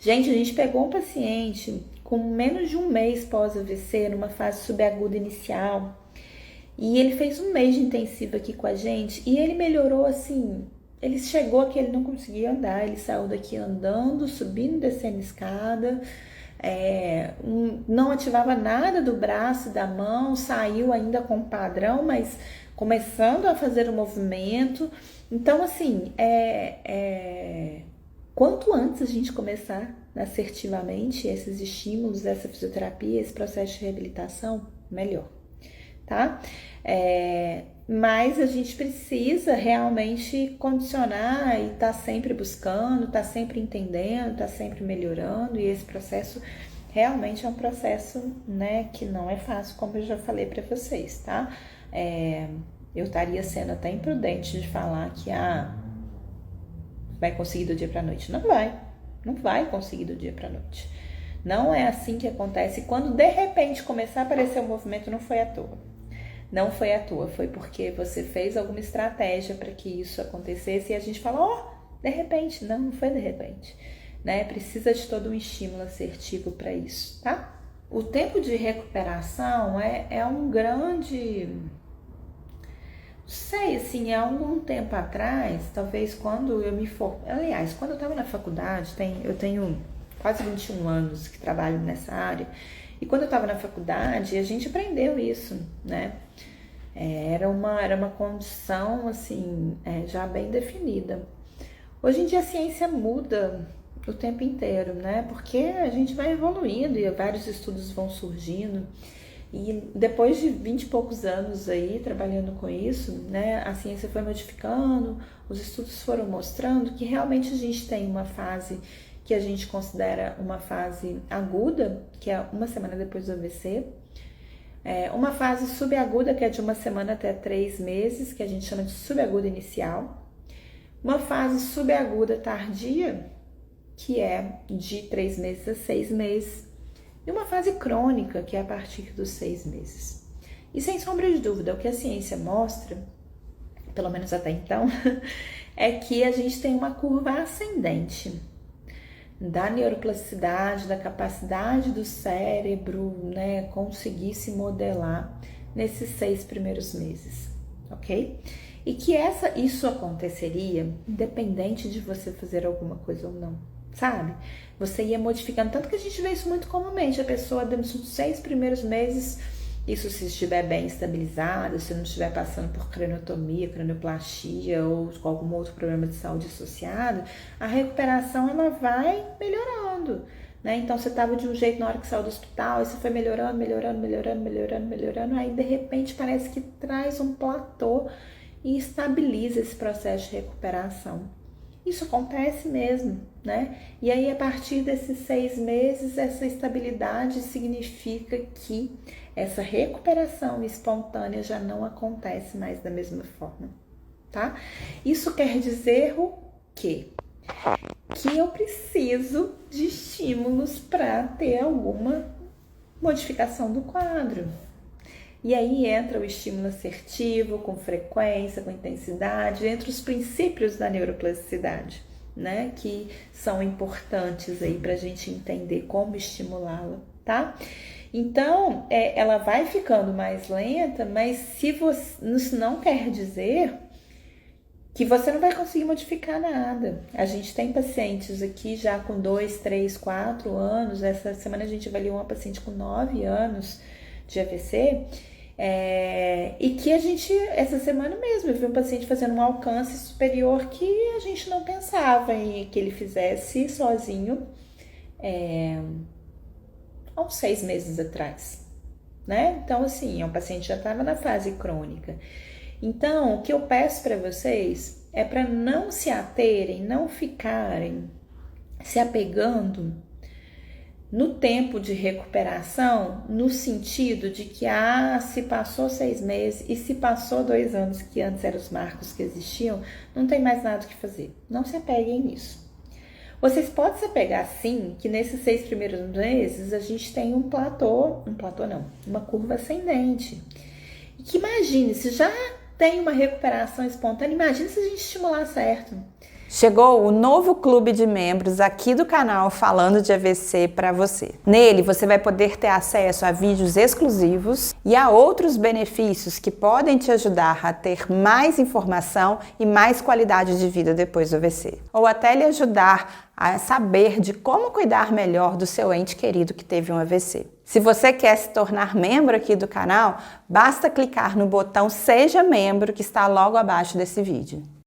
Gente, a gente pegou um paciente com menos de um mês pós-AVC, numa fase subaguda inicial, e ele fez um mês de intensivo aqui com a gente, e ele melhorou assim. Ele chegou que ele não conseguia andar, ele saiu daqui andando, subindo e descendo escada, não ativava nada do braço e da mão, saiu ainda com padrão, mas começando a fazer o movimento. Então, assim, quanto antes a gente começar assertivamente esses estímulos, essa fisioterapia, esse processo de reabilitação, melhor, tá? Mas a gente precisa realmente condicionar e tá sempre buscando, tá sempre entendendo, tá sempre melhorando, e esse processo realmente é um processo, né, que não é fácil, como eu já falei para vocês, tá? Eu estaria sendo até imprudente de falar que vai conseguir do dia para noite. Não vai conseguir do dia para noite. Não é assim que acontece. Quando de repente começar a aparecer o movimento, não foi à toa. Não foi à toa, foi porque você fez alguma estratégia para que isso acontecesse e a gente fala, de repente. Não foi de repente, né? Precisa de todo um estímulo assertivo para isso, tá? O tempo de recuperação é um grande... Sei, assim, há algum tempo atrás, talvez quando eu me formei... Aliás, quando eu estava na faculdade, eu tenho quase 21 anos que trabalho nessa área, e quando eu estava na faculdade, a gente aprendeu isso, né? Era uma condição, assim, já bem definida. Hoje em dia a ciência muda o tempo inteiro, né? Porque a gente vai evoluindo e vários estudos vão surgindo. E depois de 20 e poucos anos aí trabalhando com isso, né? A ciência foi modificando, os estudos foram mostrando que realmente a gente tem uma fase que a gente considera uma fase aguda, que é uma semana depois do AVC, uma fase subaguda, que é de uma semana até 3 meses, que a gente chama de subaguda inicial, uma fase subaguda tardia, que é de 3 meses a 6 meses, e uma fase crônica, que é a partir dos 6 meses. E sem sombra de dúvida, o que a ciência mostra, pelo menos até então, é que a gente tem uma curva ascendente da neuroplasticidade, da capacidade do cérebro, né, conseguir se modelar nesses 6 primeiros meses, ok? E que isso aconteceria independente de você fazer alguma coisa ou não, sabe? Você ia modificando, tanto que a gente vê isso muito comumente, a pessoa nos 6 primeiros meses, isso se estiver bem estabilizada, se não estiver passando por craniotomia, cranioplastia ou com algum outro problema de saúde associado, a recuperação ela vai melhorando, né? Então você estava de um jeito na hora que saiu do hospital, e você foi melhorando, aí de repente parece que traz um platô e estabiliza esse processo de recuperação. Isso acontece mesmo, né? E aí, a partir desses 6 meses, essa estabilidade significa que essa recuperação espontânea já não acontece mais da mesma forma, tá? Isso quer dizer o quê? Que eu preciso de estímulos para ter alguma modificação do quadro. E aí entra o estímulo assertivo, com frequência, com intensidade, entre os princípios da neuroplasticidade, né? Que são importantes aí para a gente entender como estimulá-la, tá? Então, ela vai ficando mais lenta, mas isso não quer dizer que você não vai conseguir modificar nada. A gente tem pacientes aqui já com 2, 3, 4 anos. Essa semana a gente avaliou uma paciente com 9 anos de AVC, e que essa semana mesmo, eu vi um paciente fazendo um alcance superior que a gente não pensava em que ele fizesse sozinho há uns 6 meses atrás, né? Então, assim, o paciente já estava na fase crônica. Então, o que eu peço para vocês é para não se aterem, não ficarem se apegando no tempo de recuperação, no sentido de que, se passou 6 meses e se passou 2 anos, que antes eram os marcos que existiam, não tem mais nada o que fazer. Não se apeguem nisso. Vocês podem se apegar, sim, que nesses 6 primeiros meses a gente tem uma curva ascendente. E que imagine, se já tem uma recuperação espontânea, imagine se a gente estimular certo. Chegou o novo clube de membros aqui do canal falando de AVC para você. Nele você vai poder ter acesso a vídeos exclusivos e a outros benefícios que podem te ajudar a ter mais informação e mais qualidade de vida depois do AVC. Ou até lhe ajudar a saber de como cuidar melhor do seu ente querido que teve um AVC. Se você quer se tornar membro aqui do canal, basta clicar no botão Seja Membro que está logo abaixo desse vídeo.